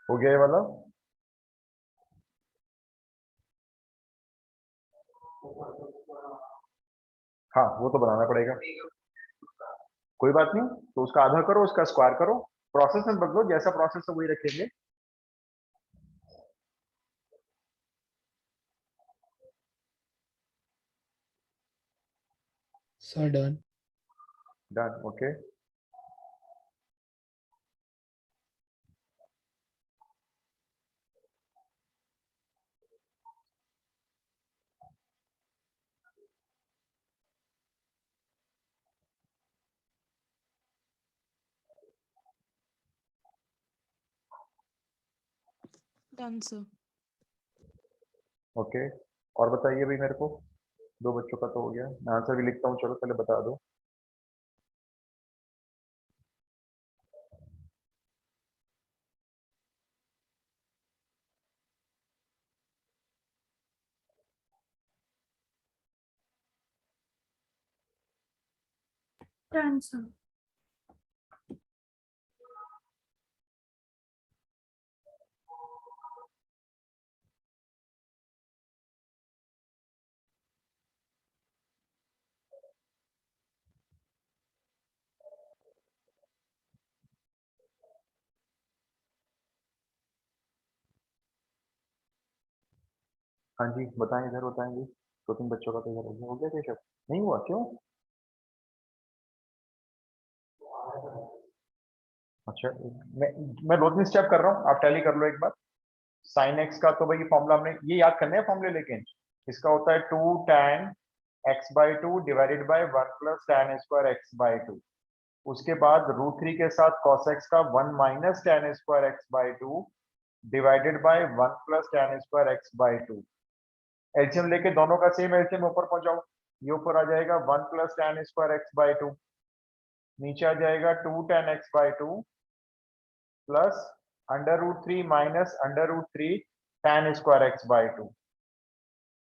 हो गया ये वाला? हाँ वो तो बनाना पड़ेगा, कोई बात नहीं, तो उसका आधा करो उसका स्क्वायर करो, प्रोसेस में बदलो, जैसा प्रोसेस है वही रखेंगे।
Sir done.
Done, okay.
Done sir.
Okay, और बताइए भाई मेरे को, दो बच्चों का तो हो गया, मैं आंसर भी लिखता हूँ, चलो पहले बता दो।
Done, sir.
हाँ जी बताएं, इधर बताएंगे, दो तीन बच्चों का तो इधर हो गया केशव, नहीं हुआ क्यों? अच्छा, मैं दो तीन स्टेप कर रहा हूँ, आप टैली कर लो एक बार। साइन एक्स का तो भाई फॉर्मूला हमने ये याद करने हैं फॉर्मूले, लेकिन इसका होता है 2 tan x/2 divided by 1 + tan square x/2। उसके बाद √3 के साथ cos x का 1 - tan square x/2 divided by 1 + tan square x/2। LCM लेके दोनों का सेम एलसीएम ऊपर पहुंचाओ, ये ऊपर आ जाएगा 1 + tan स्क्वायर x/2, नीचे आ जाएगा 2 tan x/2 plus √3 - √3 tan square x/2।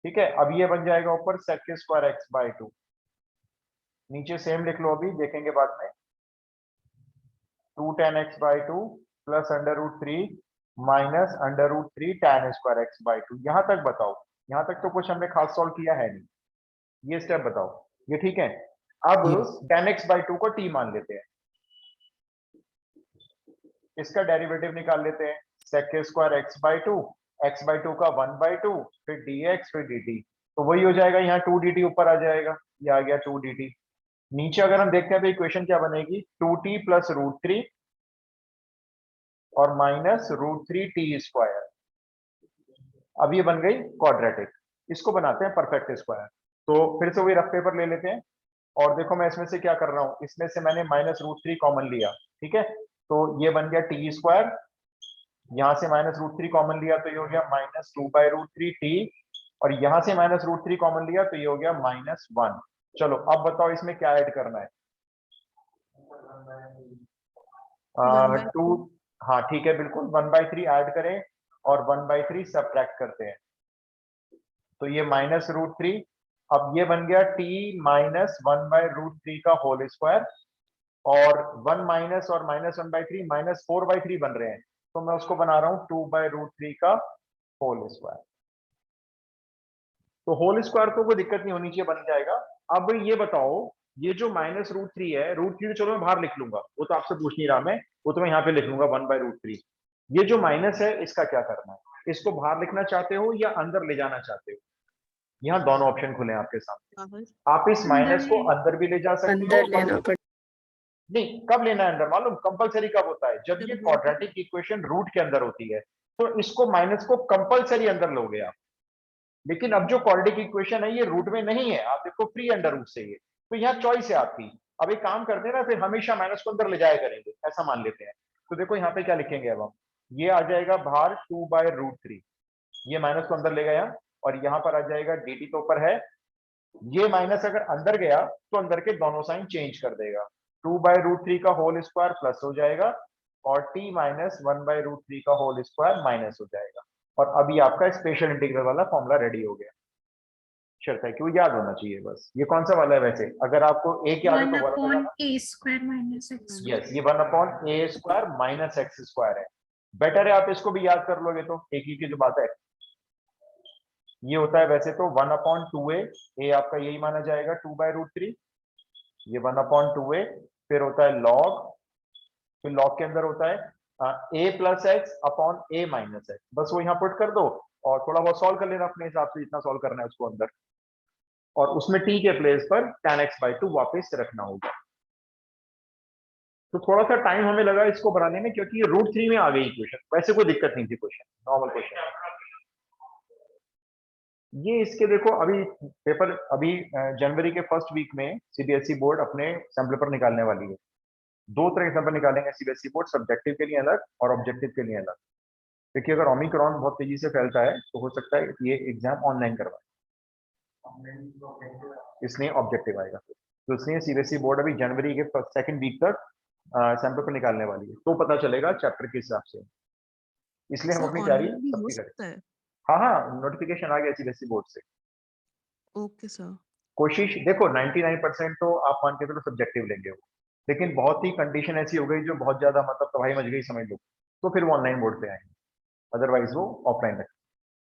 ठीक है, अब ये बन जाएगा ऊपर sec स्क्वायर x बाय 2, नीचे सेम लिख लो, अभी देखेंगे बाद में, 2 tan x by 2 plus √3 minus √3 tan square x by 2। यहां तक बताओ, यहां तक तो कुछ हमने खास सॉल्व किया है नहीं, ये स्टेप बताओ, ये ठीक है। अब
Yes.
tan x बाय 2 को t मान लेते हैं, इसका डेरिवेटिव निकाल लेते हैं, sec square x by 2, x by 2 का 1 बाय 2, फिर dx फिर dt, तो वही हो जाएगा, यहाँ 2 dt ऊपर आ जाएगा, ये आ गया 2 dt। नीचे अगर हम देखते हैं तो इक्वेशन क्या बनेगी, 2t प्लस √3 और माइनस √3t स्क्वायर। अब ये बन गई क्वाड्रेटिक, इसको बनाते हैं परफेक्ट स्क्वायर। तो फिर से वही रफ पेपर ले लेते हैं, और देखो मैं इसमें से क्या कर रहा हूं, इसमें से मैंने माइनस √3 कॉमन लिया, ठीक है, तो ये बन गया टी स्क्वायर, यहां से माइनस √3 कॉमन लिया तो ये हो गया माइनस 2 बाय √3t, और यहां से माइनस √3 कॉमन लिया तो ये हो गया -1। चलो अब बताओ इसमें क्या ऐड करना है, 2, हाँ ठीक है बिल्कुल, 1/3 ऐड करें और 1/3 सब्ट्रैक्ट करते हैं, तो ये माइनस √3, अब ये बन गया t माइनस 1/√3 का होल स्क्वायर, और 1 माइनस और -1/3 -4/3 बन रहे हैं, तो मैं उसको बना रहा हूं 2/√3 का होल स्क्वायर। तो होल स्क्वायर तो कोई दिक्कत नहीं होनी चाहिए, बन जाएगा। अब ये बताओ, ये जो -√3 है, √3 तो चलो मैं बाहर लिख लूंगा, वो तो आपसे पूछ नहीं रहा मैं, वो तो मैं यहाँ पे लिख लूंगा 1/√3। ये जो माइनस है इसका क्या करना है, इसको बाहर लिखना चाहते हो या अंदर ले जाना चाहते हो, यहाँ दोनों ऑप्शन खुले हैं आपके सामने। आप इस माइनस को अंदर भी ले जा सकते
अंदर
हो,
लेना पड़ेगा।
नहीं कब लेना है अंदर मालूम, कंपलसरी कब होता है, जब ये क्वाड्रेटिक इक्वेशन रूट के अंदर होती है, तो इसको माइनस को कंपलसरी अंदर लोगे आप। लेकिन अब जो क्वाड्रेटिक इक्वेशन है ये रूट में नहीं है, आप देखो फ्री अंडर रूट से ये, तो यहाँ चॉइस है आपकी। अब एक काम करते हैं ना, फिर हमेशा माइनस को अंदर ले जाया करेंगे, ऐसा मान लेते हैं। तो देखो यहाँ पे क्या लिखेंगे, अब हम ये आ जाएगा बाहर 2/√3, ये माइनस को अंदर ले गया, और यहाँ पर आ जाएगा dt तो ऊपर है, ये माइनस अगर अंदर गया तो अंदर के दोनों साइन चेंज कर देगा, 2/√3 का होल स्क्वायर प्लस हो जाएगा, और t माइनस 1/√3 का होल स्क्वायर माइनस हो जाएगा। और अभी आपका स्पेशल इंटीग्रल वाला फॉर्मूला रेडी हो गया। शर्त है कि वो याद होना चाहिए बस। ये कौन सा वाला है वैसे, अगर आपको एक याद है तो वाला
अपॉन ए स्क्वायर माइनस एक्स।
यस, ये 1/a² माइनस एक्स स्क्वायर है। बेटर है आप इसको भी याद कर लोगे, तो एक ही की जो बात है ये होता है वैसे तो 1/2a, a आपका यही माना जाएगा 2/√3, ये 1/2a, फिर होता है log, फिर log के अंदर होता है a plus x upon a minus x, बस वो यहाँ पुट कर दो और थोड़ा बहुत सॉल्व कर लेना अपने हिसाब से, जितना सॉल्व करना है उसको अंदर, और उसमें t के प्लेस पर tan x/2 वापस रखना होगा। तो थोड़ा सा टाइम हमें लगा इसको बनाने में, क्योंकि ये √3 में आ गई इक्वेशन, वैसे कोई दिक्कत नहीं थी, क्वेश्चन नॉर्मल क्वेश्चन। ये इसके देखो अभी पेपर, अभी जनवरी के फर्स्ट वीक में सीबीएसई बोर्ड अपने सैंपल पेपर निकालने वाली है। दो तरह के सैंपल निकालेंगे सीबीएसई बोर्ड, सब्जेक्टिव के लिए अलग और ऑब्जेक्टिव के लिए अलग। देखिए अगर ओमिक्रॉन बहुत तेजी से फैलता है तो हो सकता है ये एग्जाम ऑनलाइन करवाए, इसलिए ऑब्जेक्टिव आएगा। तो इसलिए सीबीएसई बोर्ड अभी जनवरी के सेकंड वीक तक सैंपल पेपर निकालने वाली है, तो पता चलेगा चैप्टर के हिसाब से, इसलिए हम अपनी तैयारी सबकी करें। हाँ हाँ, नोटिफिकेशन आ गया सीबीएसई बोर्ड से।
Okay sir.
कोशिश देखो 99% तो आप मान के चलो सब्जेक्टिव लेंगे वो, लेकिन बहुत ही कंडीशन ऐसी हो गई जो बहुत ज्यादा मतलब तबाही मच गई समझ लो, तो फिर वो ऑनलाइन बोर्ड पे आएंगे, अदरवाइज वो ऑफलाइन रखें,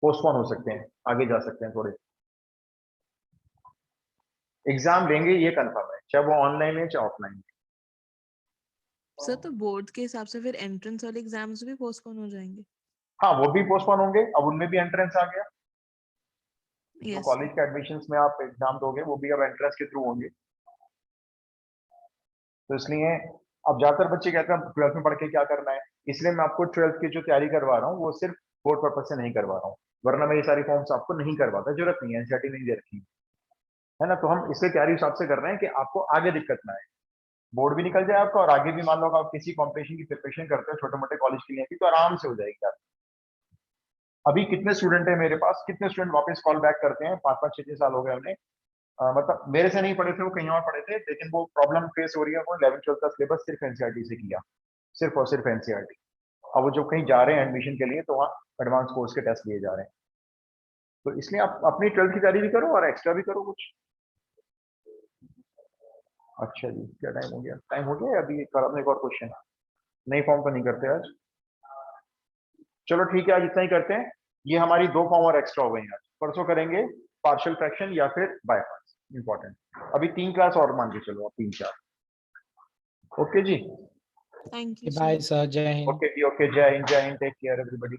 पोस्टपोन हो सकते हैं, आगे जा सकते हैं थोड़े। एग्जाम लेंगे ये कंफर्म है, चाहे वो ऑनलाइन है चाहे ऑफलाइन।
सर तो बोर्ड के हिसाब से फिर एंट्रेंस वाले एग्जाम्स भी पोस्टपोन हो जाएंगे?
हाँ वो भी पोस्टपोन होंगे, अब उनमें भी एंट्रेंस आ गया। जो
यस
कॉलेज के एडमिशंस में आप एग्जाम दोगे वो भी अब एंट्रेंस के थ्रू होंगे। तो इसलिए अब ज्यादातर बच्चे कहते हैं 12th में पढ़ के क्या करना है, इसलिए मैं आपको 12th की जो तैयारी करवा रहा हूँ वो सिर्फ बोर्ड पर्पज से नहीं करवा रहा हूँ, वरना मैं ये सारी फॉर्म्स आपको नहीं करवाता, जरूरत नहीं है, एनसीईआरटी नहीं दे रखी है ना। तो हम इसलिए तैयारी हिसाब से कर रहे हैं कि आपको आगे दिक्कत ना आए, बोर्ड भी निकल जाए आपका, और आगे भी मान लो आप किसी कॉम्पिटिशन की प्रिपरेशन करते हो छोटे मोटे कॉलेज के लिए भी, तो आराम से हो जाएगी आप। अभी कितने स्टूडेंट है मेरे पास, कितने स्टूडेंट वापस कॉल बैक करते हैं, 5-5 6-6 साल हो गए उन्हें, मतलब मेरे से नहीं पढ़े थे वो, कहीं और पढ़े थे, लेकिन वो प्रॉब्लम फेस हो रही है, वो 11th-12th का सिलेबस सिर्फ एनसीईआरटी से किया, सिर्फ और सिर्फ एनसीईआरटी। अब वो जो कहीं जा रहे हैं एडमिशन के लिए तो वहाँ एडवांस कोर्स के टेस्ट लिए जा रहे हैं। तो इसलिए आप अपनी 12th की तैयारी भी करो और एक्स्ट्रा भी करो कुछ। अच्छा जी, क्या टाइम हो गया? टाइम हो गया अभी कर एक और क्वेश्चन, नई फॉर्म तो नहीं करते आज। चलो ठीक है, आज इतना ही करते हैं। ये हमारी 2 फॉर्म और एक्स्ट्रा हो गई आज, परसों करेंगे पार्शियल फ्रैक्शन या फिर बाय पार्ट्स, इंपॉर्टेंट। अभी 3 क्लास और मान के चलो, 3-4। ओके जी,
थैंक यू
बाय सर, जय हिंद।
ओके जी, ओके, जय हिंद, टेक केयर एवरीबॉडी।